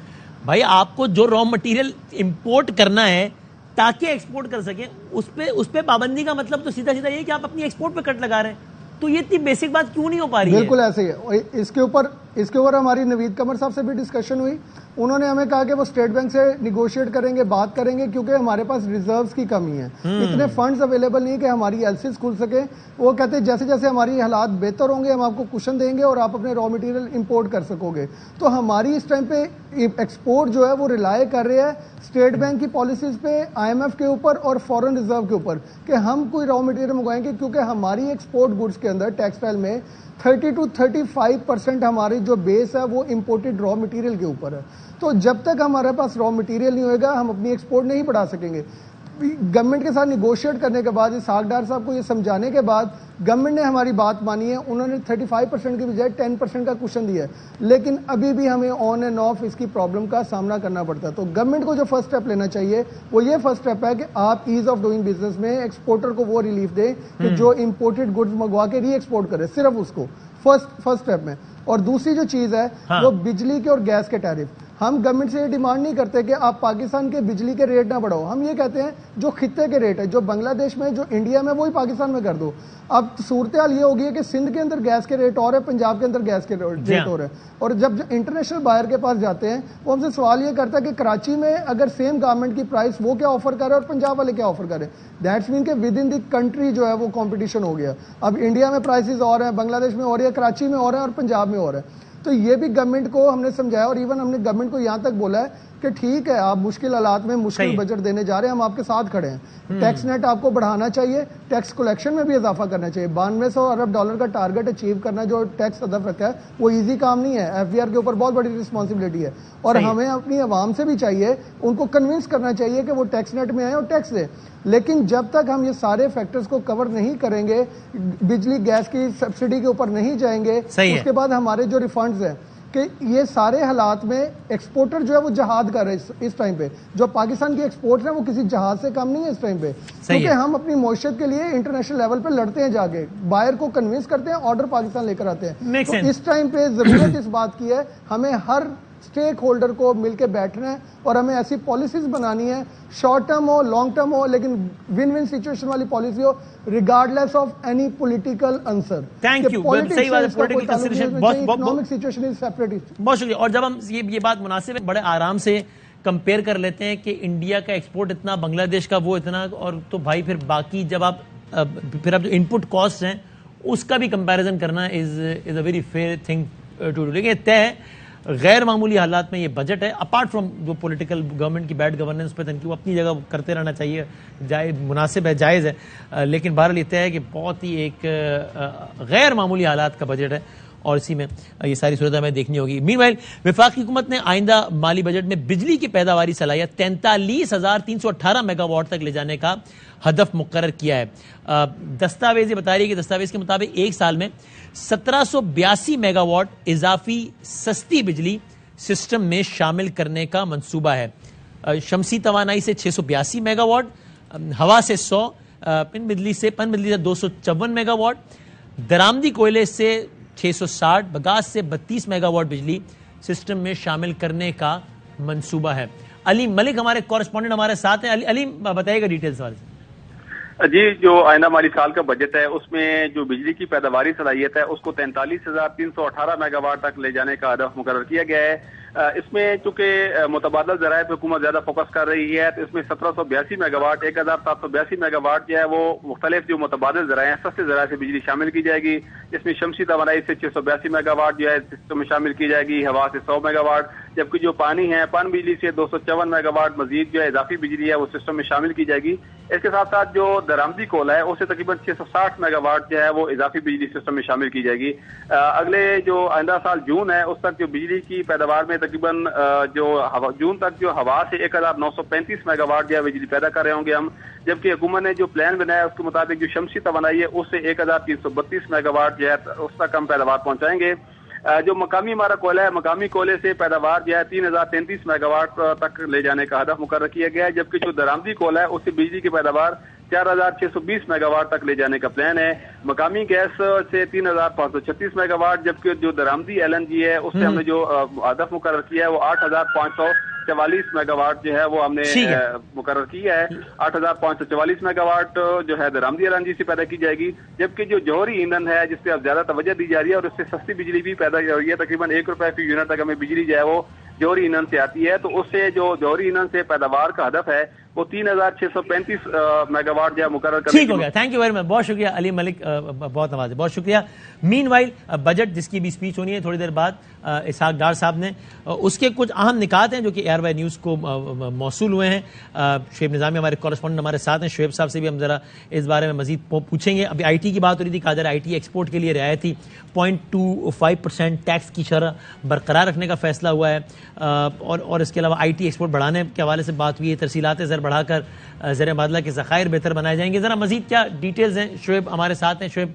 بھائی آپ کو جو را مٹیریل امپورٹ کرنا ہے تاکہ ایکسپورٹ کر سکیں, اس پہ پابندی کا مطلب تو سیدھا یہ کہ آپ اپنی ایکسپورٹ پہ کٹ لگا رہے ہیں. تو یہ اتنی بیسک بات کیوں نہیں ہو پا رہی ہے؟ بالکل ایسے ہی ہے. اس کے اوپر ہماری نوید قمر صاحب سے بھی ڈسکشن ہوئی. انہوں نے ہمیں کہا کہ وہ اسٹیٹ بینک سے نیگوشیٹ کریں گے, بات کریں گے, کیونکہ ہمارے پاس ریزروز کی کمی ہے, اتنے فنڈز اویلیبل نہیں کہ ہماری ایل سیز کھل سکے. وہ کہتے ہیں جیسے جیسے ہماری حالات بہتر ہوں گے ہم آپ کو کوشن دیں گے اور آپ اپنے را مٹیریل امپورٹ کر سکو گے. تو ہماری اس ٹائم پہ ایکسپورٹ جو ہے وہ ریلائی کر رہے ہیں اسٹیٹ بینک کی پالیسیز پہ, IMF کے اوپر اور فورن ریزرو کے اوپر, کہ ہم کوئی را مٹیریل منگوائیں گے, کیونکہ ہماری ایکسپورٹ گڈس کے اندر ٹیکسٹائل میں 30 to 35% ہماری جو بیس ہے وہ امپورٹڈ را مٹیریل کے اوپر ہے. تو جب تک ہمارے پاس را مٹیریل نہیں ہوئے گا ہم اپنی ایکسپورٹ نہیں بڑھا سکیں گے. گورنمنٹ کے ساتھ نیگوشیٹ کرنے کے بعد, اسحاق ڈار صاحب کو یہ سمجھانے کے بعد گورنمنٹ نے ہماری بات مانی ہے. انہوں نے 35% کی بجائے 10% کا کوشن دیا ہے, لیکن ابھی بھی ہمیں آن اینڈ آف اس کی پرابلم کا سامنا کرنا پڑتا ہے. تو گورنمنٹ کو جو فرسٹ اسٹیپ لینا چاہیے وہ یہ فرسٹ اسٹیپ ہے کہ آپ ایز آف ڈوئنگ بزنس میں ایکسپورٹر کو وہ ریلیف دیں کہ جو امپورٹڈ گڈز منگوا کے ری ایکسپورٹ کرے, صرف اس کو فرسٹ اسٹیپ میں. اور دوسری جو چیز ہے وہ بجلی کے اور گیس کے ٹیرف. ہم گورنمنٹ سے یہ ڈیمانڈ نہیں کرتے کہ آپ پاکستان کے بجلی کے ریٹ نہ بڑھاؤ, ہم یہ کہتے ہیں جو خطے کے ریٹ ہے, جو بنگلہ دیش میں, جو انڈیا میں, وہی پاکستان میں کر دو. اب صورتحال یہ ہوگی ہے کہ سندھ کے اندر گیس کے ریٹ اور ہے, پنجاب کے اندر گیس کے ریٹ اور ہے. اور جب انٹرنیشنل بائر کے پاس جاتے ہیں وہ ہم سے سوال یہ کرتا ہے کہ کراچی میں اگر سیم گارمنٹ کی پرائس وہ کیا آفر کر رہے ہیں اور پنجاب والے کیا آفر کر رہے ہیں. دیٹس مین کہ ود ان دی کنٹری جو ہے وہ کمپٹیشن ہو گیا. اب انڈیا میں پرائسز اور ہیں, بنگلہ دیش میں اور ہے, کراچی میں اور ہیں اور پنجاب میں اور ہے. تو یہ بھی گورنمنٹ کو ہم نے سمجھایا, اور ایون ہم نے گورنمنٹ کو یہاں تک بولا ہے کہ ٹھیک ہے آپ مشکل حالات میں مشکل بجٹ دینے جا رہے ہیں, ہم آپ کے ساتھ کھڑے ہیں. ٹیکس نیٹ آپ کو بڑھانا چاہیے, ٹیکس کلیکشن میں بھی اضافہ کرنا چاہیے. $9200 ارب کا ٹارگٹ اچیو کرنا جو ٹیکس ہدف رکھا ہے وہ ایزی کام نہیں ہے. FBR کے اوپر بہت بڑی رسپانسبلٹی ہے, اور ہمیں اپنی عوام سے بھی چاہیے, ان کو کنونس کرنا چاہیے کہ وہ ٹیکس نیٹ میں آئیں اور ٹیکس دیں. لیکن جب تک ہم یہ سارے فیکٹرز کو کور نہیں کریں گے, بجلی گیس کی سبسڈی کے اوپر نہیں جائیں گے, اس کے بعد ہمارے جو ریفنڈز ہیں کہ یہ سارے حالات میں ایکسپورٹر جو ہے وہ جہاد کر رہے ہیں اس ٹائم پہ. جو پاکستان کی ایکسپورٹر ہیں وہ کسی جہاد سے کم نہیں ہے اس ٹائم پہ, کیونکہ ہم اپنی معیشت کے لیے انٹرنیشنل لیول پہ لڑتے ہیں, جا کے بائر کو کنونس کرتے ہیں, آرڈر پاکستان لے کر آتے ہیں. تو اس ٹائم پہ ضرورت اس بات کی ہے ہمیں ہر اسٹیک ہولڈر کو مل کے بیٹھنا ہے اور ہمیں ایسی پالیسیز بنانی ہے, شارٹ ٹرم ہو لانگ ٹرم ہو, لیکن ون ون سچویشن والی policy who regardless of any political answer. Thank you, صحیح بات ہے, political consideration economic situation is separate. بہت شکریہ. اور جب ہم یہ بات مناسب ہے, بڑے آرام سے کمپیئر کر لیتے ہیں کہ انڈیا کا ایکسپورٹ اتنا, بنگلہ دیش کا وہ اتنا, اور تو بھائی پھر باقی جب آپ پھر اب جو ان پٹ کاسٹ ہیں اس کا بھی کمپیریزن کرنا is a very fair thing to do. لیکن یہ طے ہے غیر معمولی حالات میں یہ بجٹ ہے, اپارٹ فرام جو پولیٹیکل گورنمنٹ کی بیڈ گورننس پہ تنقید اپنی جگہ کرتے رہنا چاہیے, مناسب ہے, جائز ہے, لیکن بہرحال یہ طے ہے کہ بہت ہی ایک غیر معمولی حالات کا بجٹ ہے اور اسی میں یہ ساری صورتیں ہمیں دیکھنی ہوگی. مین وائل وفاقی حکومت نے آئندہ مالی بجٹ میں بجلی کی پیداواری صلاحیت 43,318 میگا واٹ تک لے جانے کا ہدف مقرر کیا ہے. دستاویز یہ بتا رہی ہے کہ دستاویز کے مطابق ایک سال میں 1782 میگا واٹ اضافی سستی بجلی سسٹم میں شامل کرنے کا منصوبہ ہے. شمسی توانائی سے 682 میگا واٹ, ہوا سے 100, پن بجلی سے 254 میگا واٹ, درآمدی کوئلے سے 660, بگاس سے 32 میگا واٹ بجلی سسٹم میں شامل کرنے کا منصوبہ ہے. علیم ملک ہمارے کورسپونڈنٹ ہمارے ساتھ ہیں. علیم بتائیے گا ڈیٹیلز والے سے. جی, جو آئندہ مالی سال کا بجٹ ہے اس میں جو بجلی کی پیداواری صلاحیت ہے اس کو 43,318 میگا واٹ تک لے جانے کا ہدف مقرر کیا گیا ہے. اس میں چونکہ متبادل ذرائع پہ حکومت زیادہ فوکس کر رہی ہے تو اس میں 1782 میگا واٹ 1782 میگا واٹ جو ہے وہ مختلف جو متبادل ذرائع ہیں سستے ذرائع سے بجلی شامل کی جائے گی. اس میں شمسی توانائی سے 682 میگا واٹ جو ہے سسٹم میں شامل کی جائے گی, ہوا سے 100 میگا واٹ, جبکہ جو پانی ہے پن بجلی سے 254 میگا واٹ مزید جو ہے اضافی بجلی ہے وہ سسٹم میں شامل کی جائے گی. اس کے ساتھ ساتھ جو درآمدی کوئلہ ہے اسے تقریباً 660 میگا واٹ جو ہے وہ اضافی بجلی سسٹم میں شامل کی جائے گی. اگلے جو آئندہ سال جون ہے اس تک جو بجلی کی پیداوار میں تقریباً جون تک جو ہوا سے 1935 میگا واٹ جو ہے بجلی پیدا کر رہے ہوں گے ہم, جبکہ حکومت نے جو پلان بنایا اس کے مطابق جو شمسی توانائی ہے اس سے 1332 میگا واٹ جو ہے اس تک ہم پیداوار پہنچائیں گے. جو مقامی ہمارا کوئلہ ہے, مقامی کوئلے سے پیداوار جو ہے 3033 میگا واٹ تک لے جانے کا ہدف مقرر کیا گیا ہے, جبکہ جو درآمدی کوئلہ ہے اس سے بجلی کی پیداوار 4620 میگا واٹ تک لے جانے کا پلان ہے. مقامی گیس سے 3536 میگا واٹ, جبکہ جو درآمدی LNG ہے اس سے ہم نے جو ہدف مقرر کیا ہے وہ 8544 میگا واٹ جو ہے وہ ہم نے مقرر کیا ہے. 8544 میگا واٹ جو ہے درآمدی LNG سے پیدا کی جائے گی, جبکہ جو جوہری ایندھن ہے جس پہ اب زیادہ توجہ دی جا رہی ہے اور اس سے سستی بجلی بھی پیدا ہو رہی ہے, تقریباً 1 روپے فی یونٹ تک ہمیں بجلی جو ہے وہ جوہری ایندھن سے آتی ہے, تو اس سے جو جوہری ایندھن سے پیداوار کا ہدف ہے وہ 3635 میگا واٹ جو ہے مقرر کرنے. ٹھیک ہو گیا, تھینک یو ویری مچ, بہت شکریہ علیم ملک, بہت نوازے, بہت شکریہ. مین وائل بجٹ جس کی بھی اسپیچ ہونی ہے تھوڑی دیر بعد اسحاق ڈار صاحب نے, اس کے کچھ اہم نکات ہیں جو کہ ARY نیوز کو موصول ہوئے ہیں. شعیب نظامی ہمارے کورسپونڈنٹ ہمارے ساتھ ہیں, شعیب صاحب سے بھی ہم ذرا اس بارے میں مزید پوچھیں گے. ابھی IT کی بات ہو رہی تھی, کہا جا رہا ہے IT ایکسپورٹ کے لیے رعایتی 0.25% ٹیکس کی شرح برقرار رکھنے کا فیصلہ ہوا ہے, اور اس کے علاوہ IT ایکسپورٹ بڑھانے کے حوالے سے بات ہوئی ہے, ترسیلات زر بڑھا کر زر مبادلہ کے ذخائر بہتر بنائے جائیں گے. ذرا مزید کیا ڈیٹیلز ہیں, شعیب ہمارے ساتھ ہیں. شعیب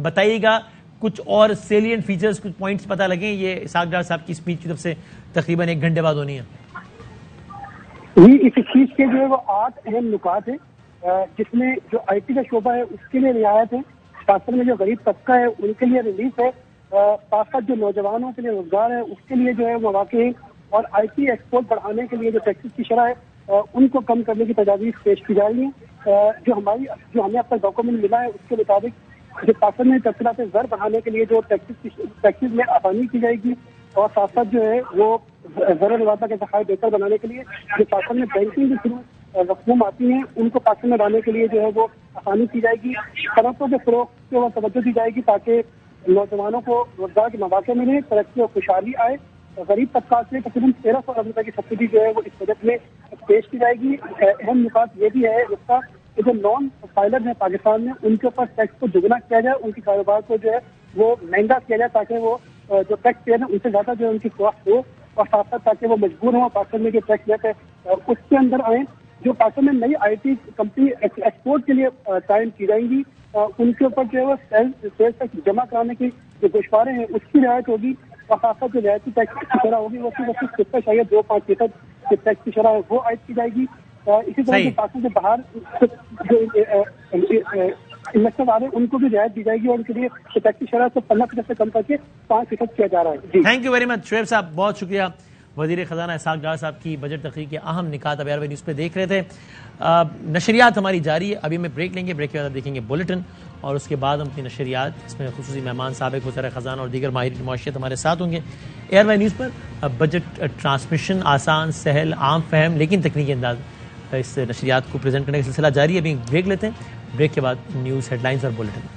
بتائیے گا کچھ اور سیلینٹ فیچرز, کچھ پوائنٹس پتہ لگیں. یہ اسحاق ڈار صاحب کی اسپیچ کی طرف سے تقریباً 1 گھنٹے بعد ہونی ہے. جی, اس اسپیچ کے جو ہے وہ 8 اہم نکات ہیں, جس میں جو IT کا شعبہ ہے اس کے لیے رعایت ہے, خاص میں جو غریب طبقہ ہے ان کے لیے ریلیف ہے, ساتھ ساتھ جو نوجوانوں کے لیے روزگار ہے اس کے لیے جو ہے مواقع ہے, اور IT ایکسپورٹ بڑھانے کے لیے جو ٹیکسز کی شرح ہے ان کو کم کرنے کی تجاویز پیش کی جا رہی ہیں. جو ہمیں اب تک ڈاکومنٹ ملا ہے اس کے مطابق جو پاکستان میں تفصیلات زر بڑھانے کے لیے جو ٹیکسز میں آسانی کی جائے گی, اور ساتھ ساتھ جو ہے وہ زر نوازہ کے ذخائر بہتر بنانے کے لیے جو پاکستان میں بینکنگ کے تھرو رقوم آتی ہیں ان کو پاکستان میں لانے کے لیے جو ہے وہ آسانی کی جائے گی. صنعتوں کے فروغ کو توجہ دی جائے گی تاکہ نوجوانوں کو روزگار کے مواقع ملے, ترقی اور خوشحالی آئے. غریب طبقات میں تقریباً 1300 ارب روپے کی سبسڈی جو ہے وہ اس بجٹ میں پیش کی جائے گی. اہم نکات یہ بھی ہے اس کا کہ جو نان فائلر ہیں پاکستان میں ان کے اوپر ٹیکس کو دگنا کیا جائے, ان کے کاروبار کو جو ہے وہ مہنگا کیا جائے تاکہ وہ جو ٹیکس پیئر ہیں ان سے زیادہ جو ہے ان کی کاسٹ ہو, اور ساتھ ساتھ تاکہ وہ مجبور ہوں پاکستان میں جو ٹیکس لیتے ہیں اس کے اندر آئیں. جو پاکستان میں نئی IT کمپنی ایکسپورٹ کے لیے قائم کی جائیں گی ان کے اوپر جو ہے وہ سیلز ٹیکس جمع کرانے کی جو گوشوارے ہیں اس کی رعایت ہوگی. اور ساتھ ساتھ جو رعایتی ٹیکس کی شرح ہوگی وہ صرف 2.5% جو ٹیکس کی شرح ہے وہ عائد کی جائے گی. اسی طرح جو پاکستان سے باہر جو انویسٹر آ رہے ہیں ان کو بھی رعایت دی جائے گی اور ان کے لیے ٹیکس کی شرح کو 15% سے کم کر کے 5% کیا جا رہا ہے. جی thank you very much Shoaib صاحب, بہت شکریہ. وزیر خزانہ اسحاق ڈار صاحب کی بجٹ تقریر کے اہم نکات اب ARY نیوز پہ دیکھ رہے تھے. نشریات ہماری جاری ہے, ابھی ہمیں بریک لیں گے, بریک کے بعد دیکھیں گے بلیٹن اور اس کے بعد ہم اپنی نشریات, اس میں خصوصی مہمان سابق وزیر خزانہ اور دیگر ماہرین معاشیت ہمارے ساتھ ہوں گے. ARY نیوز پر بجٹ ٹرانسمیشن آسان, سہل, عام فہم لیکن تکنیکی انداز اس نشریات کو پریزنٹ کرنے کا سلسلہ جاری ہے. ابھی بریک لیتے ہیں, بریک کے بعد نیوز ہیڈ لائنز اور بلیٹن.